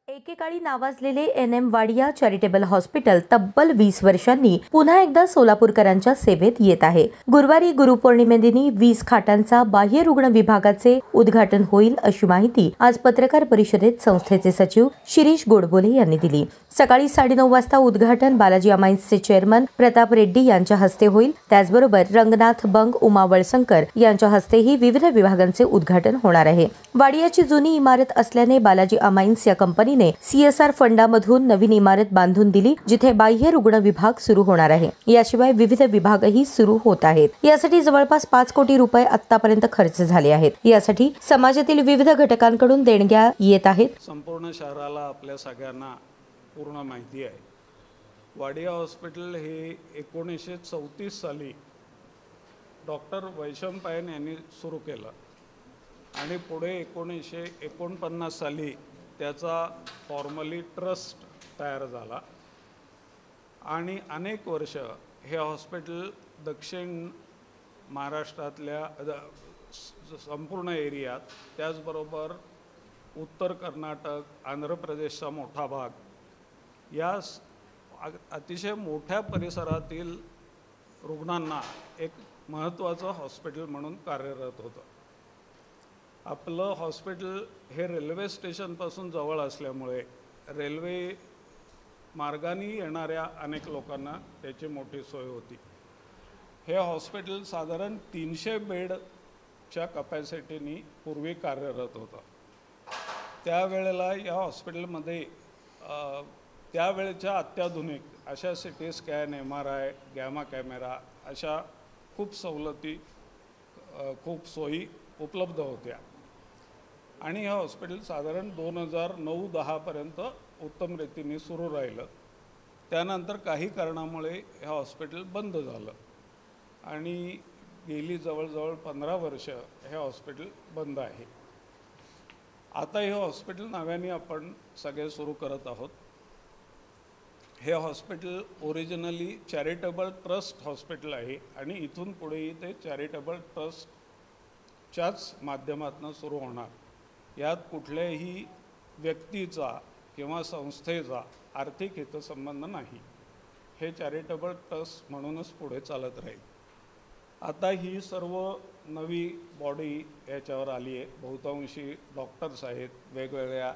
एकेकाळी नावाजलेले एन.एम. Wadia charitable hospital तब्बल 20 वर्षांनी पुन्हा एकदा सोलापूरकरांच्या सेवेत येत आहे. गुरुवारी गुरुपौर्णिमेदिनी 20 खाटांचा बाह्य रुग्ण विभागाचे उद्घाटन होईल अशी माहिती आज पत्रकार परिषदेत संस्थेचे सचिव शिरीष गोडबोले यांनी दिली. सकाळी 9:30 वाजता उद्घाटन बालाजी अमाइन्सचे चेअरमन प्रताप रेड्डी यांच्या हस्ते होईल. त्याचबरोबर रंगनाथ बंग, उमा वळसंकर यांच्या हस्तेही विविध विभागांचे उद्घाटन होणार आहे. वाडियाची जुनी इमारत असल्याने बालाजी अमाइन्स या कंपनीने CSR फंडामधून नवीन इमारत बांधून दिली, जिथे बाह्य रुग्ण विभाग सुरू होणार आहे. याशिवाय विविध विभागही सुरू होत आहेत. यासाठी जवळपास 5 कोटी रुपये आतापर्यंत खर्च झाले आहेत. यासाठी समाजातील विविध घटकांकडून देणग्या येत आहेत. संपूर्ण शहराला आपल्या सगळ्यांना पूर्ण माहिती आहे. वाडिया हॉस्पिटल हे 1934 साली डॉक्टर वैशम पायन यांनी सुरू केलं आणि पुढे 1949 साली त्याचा फॉर्मली ट्रस्ट तयार झाला आणि अनेक वर्ष हे हॉस्पिटल दक्षिण महाराष्ट्रातल्या संपूर्ण एरियात, त्याचबरोबर उत्तर कर्नाटक, आंध्र प्रदेशचा मोठा भाग या अतिशय मोठ्या परिसरातील रुग्णांना एक महत्त्वाचं हॉस्पिटल म्हणून कार्यरत होतं. आपलं हॉस्पिटल हे रेल्वे स्टेशनपासून जवळ असल्यामुळे रेल्वे मार्गाने येणाऱ्या अनेक लोकांना त्याची मोठी सोय होती. हे हॉस्पिटल साधारण 300 बेडच्या कपॅसिटीनी पूर्वी कार्यरत होतं. त्यावेळेला या हॉस्पिटलमध्ये त्यावेळेच्या अत्याधुनिक अशा CT scan, MRI, gamma camera अशा खूप सवलती, खूप सोयी उपलब्ध होत्या आणि हे हॉस्पिटल साधारण 2009-10 पर्यंत उत्तम रीतीने सुरू राहिलं. त्यानंतर काही कारणामुळे हे हॉस्पिटल बंद झालं आणि गेली जवळजवळ 15 वर्ष हे हॉस्पिटल बंद आहे. आता हे हॉस्पिटल नव्याने आपण सगळे सुरू करत आहोत. हे hospital originally charitable trust hospital आहे आणि इथून पुढेही ते चॅरिटेबल ट्रस्टच्याच माध्यमातून सुरू होणार. यात कुठल्याही व्यक्तीचा किंवा संस्थेचा आर्थिक हितसंबंध नाही. हे चॅरिटेबल ट्रस्ट म्हणूनच पुढे चालत राहील. आता ही सर्व नवी बॉडी याच्यावर आली आहे. बहुतांशी डॉक्टर्स आहेत, वेगवेगळ्या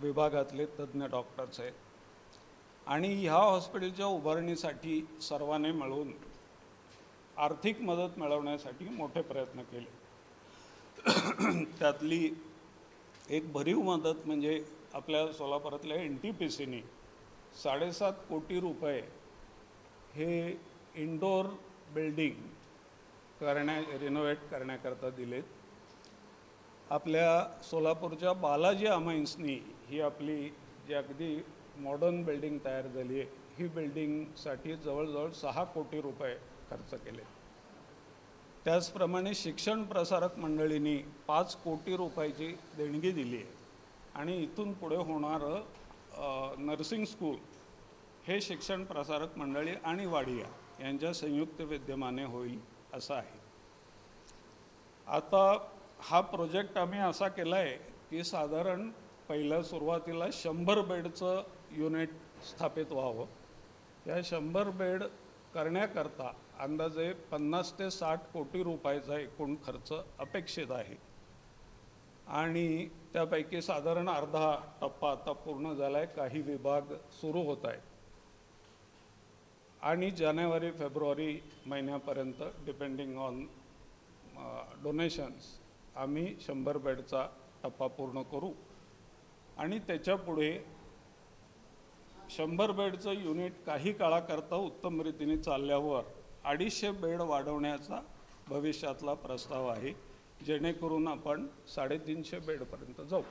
विभागातले तज्ज्ञ डॉक्टर्स आहेत आणि ह्या हॉस्पिटलच्या उभारणीसाठी सर्वांनी मिळून आर्थिक मदत मिळवण्यासाठी मोठे प्रयत्न केले. त्यातली एक भरीव मदत म्हणजे आपल्या सोलापुरातल्या NTPCने 7.5 कोटी रुपये हे इंडोर बिल्डिंग रिनोव्हेट करण्याकरता दिलेत. आपल्या सोलापूरच्या बालाजी अमाइन्सनी ही आपली जी अगदी मॉडर्न बिल्डिंग तयार झाली आहे, ही बिल्डिंगसाठी जवळजवळ 6 कोटी रुपये खर्च केले. त्याचप्रमाणे शिक्षण प्रसारक मंडळींनी 5 कोटी रुपयाची देणगी दिली आहे आणि इथून पुढे होणारं नर्सिंग स्कूल हे शिक्षण प्रसारक मंडळी आणि वाडिया यांच्या संयुक्त विद्यमाने होईल असं आहे. आता हा प्रोजेक्ट आम्ही असा केला आहे की साधारण पहिल्या सुरुवातीला 100 बेडचं युनिट स्थापित व्हावं. या 100 बेड करण्याकरता अंदाजे 50 ते 60 कोटी रुपयाचा एकूण खर्च अपेक्षित आहे आणि त्यापैकी साधारण अर्धा टप्पा आता पूर्ण झाला आहे. काही विभाग सुरू होत आहेत आणि जानेवारी-फेब्रुवारी महिन्यापर्यंत डिपेंडिंग ऑन डोनेशन्स आम्ही 100 बेडचा टप्पा पूर्ण करू आणि त्याच्या पुढे 100 बेडचं युनिट काही काळाकरता उत्तम रीतीने चालल्यावर 250 बेड वाढवण्याचा भविष्यातला प्रस्ताव आहे, जेणेकरून आपण 350 बेडपर्यंत जाऊ.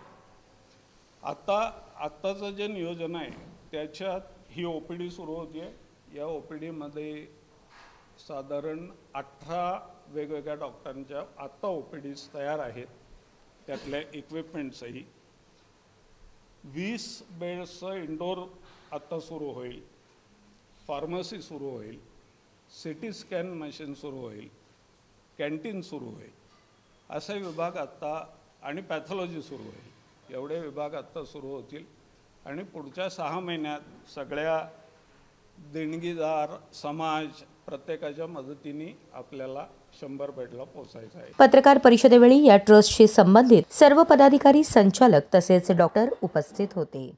आत्ताचं जे नियोजन आहे त्याच्यात ही OPD सुरू होती आहे. या OPDमध्ये साधारण 18 वेगवेगळ्या डॉक्टरांच्या आत्ता OPDs तयार आहेत, त्यातल्या इक्विपमेंट्सही. 20 बेड्सचं इंडोर आत्ता सुरू होईल, फार्मसी सुरू होईल, CT स्कॅन मशीन सुरू होईल, कॅन्टीन सुरू होईल, असे विभाग आत्ता आणि पॅथॉलॉजी सुरू होईल. एवढे विभाग आत्ता सुरू होतील आणि पुढच्या 6 महिन्यात सगळ्या देणगीदार समाज प्रत्येकाच्या मदतीने आपल्याला 100 बेडला पोहोचायचं आहे. पत्रकार परिषदेवेळी या ट्रस्टशी संबंधित सर्व पदाधिकारी, संचालक तसेच डॉक्टर उपस्थित होते.